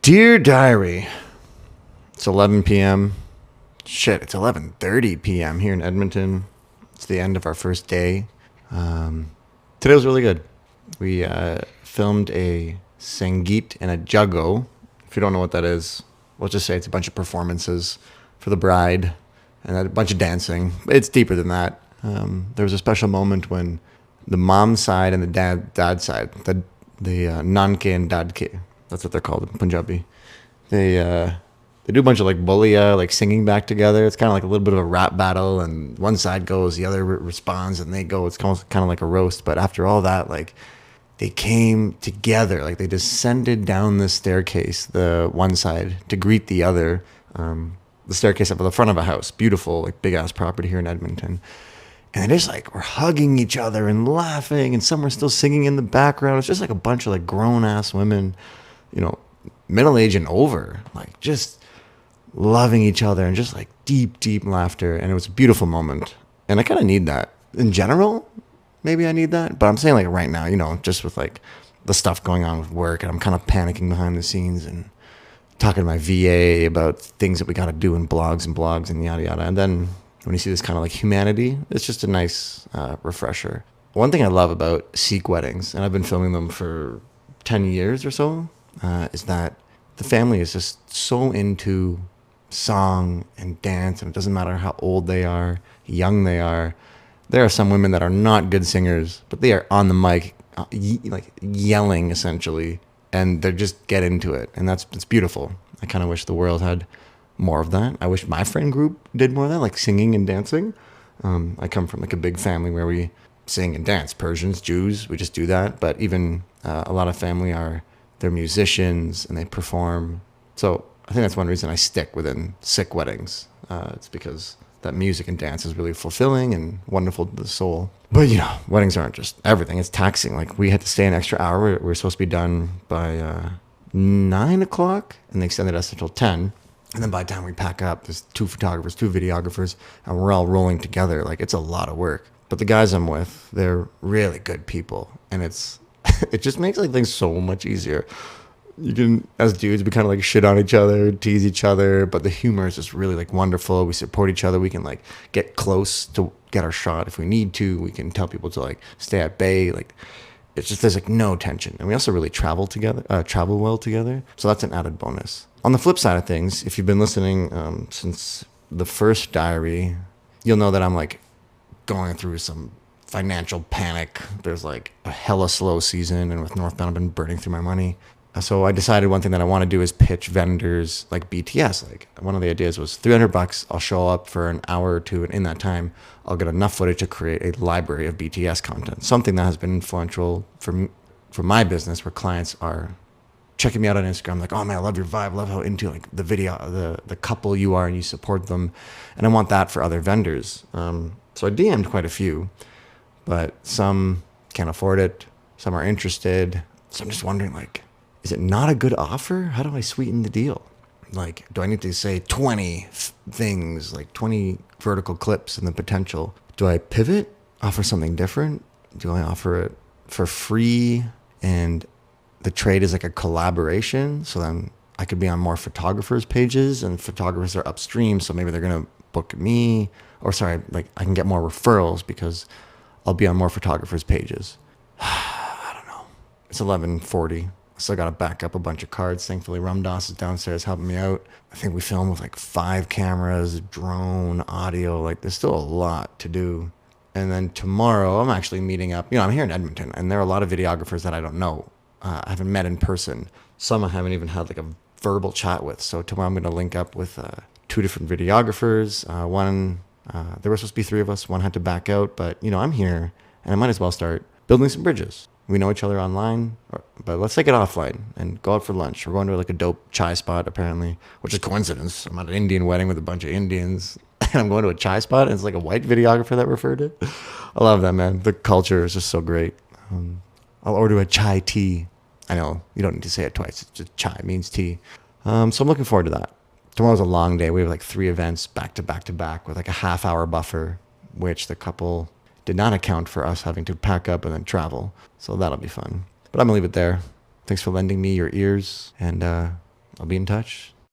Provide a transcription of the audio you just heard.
Dear Diary, it's 11 p.m. Shit, it's 11:30 p.m. here in Edmonton. It's the end of our first day. Today was really good. We filmed a Sangeet and a Jago. If you don't know what that is, we'll just say it's a bunch of performances for the bride and a bunch of dancing. It's deeper than that. There was a special moment when the mom side and the dad side, the nanke and dadke, that's what they're called in Punjabi. They do a bunch of like bulliya, like singing back together. It's kind of like a little bit of a rap battle, and one side goes, the other responds, and they go. It's kind of like a roast. But after all that, like they came together, like they descended down the staircase, the one side to greet the other. The staircase up at the front of a house, beautiful, like big ass property here in Edmonton. And they just like were hugging each other and laughing, and some were still singing in the background. It's just like a bunch of like grown ass women, you know, middle age and over, like just loving each other and just like deep laughter. And it was a beautiful moment. And I kind of need that in general. Maybe I need that, but I'm saying like right now, you know, just with like the stuff going on with work, and I'm kind of panicking behind the scenes and talking to my VA about things that we got to do in blogs and yada yada. And then when you see this kind of like humanity, it's just a nice refresher. One thing I love about Sikh weddings, and I've been filming them for 10 years or so, is that the family is just so into song and dance, and it doesn't matter how old they are, young they are. There are some women that are not good singers, but they are on the mic, like yelling essentially, and they just get into it, and it's beautiful. I kind of wish the world had more of that. I wish my friend group did more of that, like singing and dancing. I come from like a big family where we sing and dance. Persians, Jews, we just do that. But even a lot of family they're musicians and they perform. So I think that's one reason I stick within Sikh weddings. It's because that music and dance is really fulfilling and wonderful to the soul. But you know, weddings aren't just everything. It's taxing. Like we had to stay an extra hour. We're supposed to be done by 9 o'clock, and they extended us until 10. And then by the time we pack up, there's 2 photographers, 2 videographers, and we're all rolling together. Like it's a lot of work. But the guys I'm with, they're really good people, and it just makes like things so much easier. You can, as dudes, we kind of like shit on each other, tease each other, but the humor is just really like wonderful. We support each other. We can like get close to get our shot if we need to. We can tell people to like stay at bay. Like it's just, there's like no tension. And we also really travel well together. So that's an added bonus. On the flip side of things, if you've been listening since the first diary, you'll know that I'm like going through some financial panic. There's like a hella slow season, and with Northbound, I've been burning through my money. So I decided one thing that I want to do is pitch vendors like BTS. Like one of the ideas was $300. I'll show up for an hour or two, and in that time, I'll get enough footage to create a library of BTS content. Something that has been influential for my business, where clients are checking me out on Instagram, like, oh man, I love your vibe, love how into like the video, the couple you are, and you support them, and I want that for other vendors. So I DM'd quite a few, but some can't afford it, some are interested. So I'm just wondering, like, is it not a good offer? How do I sweeten the deal? Like, do I need to say 20 things, like 20 vertical clips and the potential? Do I pivot, offer something different? Do I offer it for free and the trade is like a collaboration? So then I could be on more photographers' pages, and photographers are upstream, so maybe they're going to book me. Or sorry, like I can get more referrals because I'll be on more photographers' pages. I don't know. It's 11:40. Still got to back up a bunch of cards. Thankfully, Rumdas is downstairs helping me out. I think we filmed with like 5 cameras, drone, audio. Like there's still a lot to do. And then tomorrow, I'm actually meeting up. You know, I'm here in Edmonton, and there are a lot of videographers that I don't know. I haven't met in person. Some I haven't even had like a verbal chat with. So tomorrow I'm going to link up with 2 different videographers. There were supposed to be 3 of us. One had to back out. But, you know, I'm here, and I might as well start building some bridges. We know each other online, but let's take it offline and go out for lunch. We're going to like a dope chai spot, apparently, which is coincidence. I'm at an Indian wedding with a bunch of Indians, and I'm going to a chai spot, and it's like a white videographer that referred it. I love that, man. The culture is just so great. I'll order a chai tea. I know, you don't need to say it twice. It's just chai means tea. So I'm looking forward to that. Tomorrow's a long day. We have like 3 events back to back with like a half-hour buffer, which the couple did not account for us having to pack up and then travel. So that'll be fun. But I'm going to leave it there. Thanks for lending me your ears. And I'll be in touch.